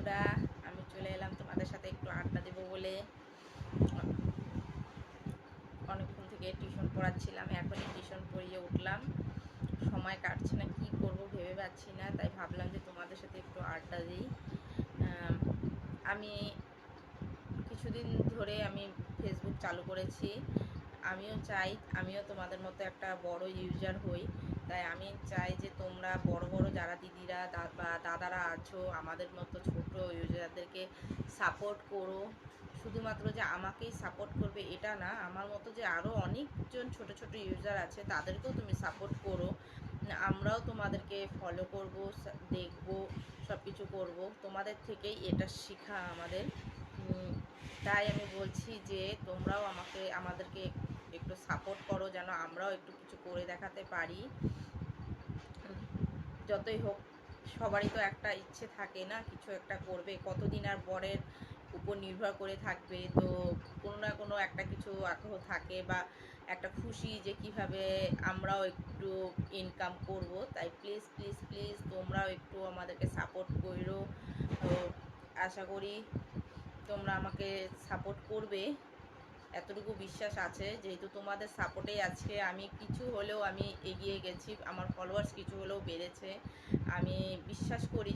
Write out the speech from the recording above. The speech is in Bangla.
বন্ধুরা, আমি চলে এলাম তোমাদের সাথে একটু আড্ডা দেবো বলে। অনেকক্ষণ থেকে টিউশন পড়াচ্ছিলাম, এখনই টিউশন পড়িয়ে উঠলাম। সময় কাটছে না, কি করব ভেবে পাচ্ছি না, তাই ভাবলাম যে তোমাদের সাথে একটু আড্ডা দিই। আমি কিছুদিন ধরে আমি ফেসবুক চালু করেছি। আমিও চাই আমিও তোমাদের মতো একটা বড় ইউজার হই। তাই আমি চাই যে তোমরা বড় বড় যারা দিদিরা বা দাদারা আছো আমাদের মতো ছোট ইউজারদেরকে সাপোর্ট করো। শুধুমাত্র যে আমাকেই সাপোর্ট করবে এটা না, আমার মতো যে আরও অনেকজন ছোট ছোট ইউজার আছে তাদেরকেও তুমি সাপোর্ট করো। আমরাও তোমাদেরকে ফলো করব, দেখব, সব কিছু করবো। তোমাদের থেকেই এটা শেখা আমাদের। তাই আমি বলছি যে তোমরাও আমাদেরকে একটু সাপোর্ট করো, যেন আমরাও একটু কিছু করে দেখাতে পারি। যতই হোক সবারই তো একটা ইচ্ছে থাকে না, কিছু একটা করবে, কতদিন আর পরের উপর নির্ভর করে থাকবে। তো কোনো না কোনো একটা কিছু আগ্রহ থাকে বা একটা খুশি যে কিভাবে আমরাও একটু ইনকাম করব। তাই প্লিজ প্লিজ প্লিজ তোমরাও একটু আমাদেরকে সাপোর্ট করো। তো আশা করি তোমরা আমাকে সাপোর্ট করবে, এতটুকু বিশ্বাস আছে। যেহেতু তোমাদের সাপোর্টেই আজকে আমি কিছু হলেও আমি এগিয়ে গেছি, আমার ফলোয়ার্স কিছু হলেও বেড়েছে। আমি বিশ্বাস করি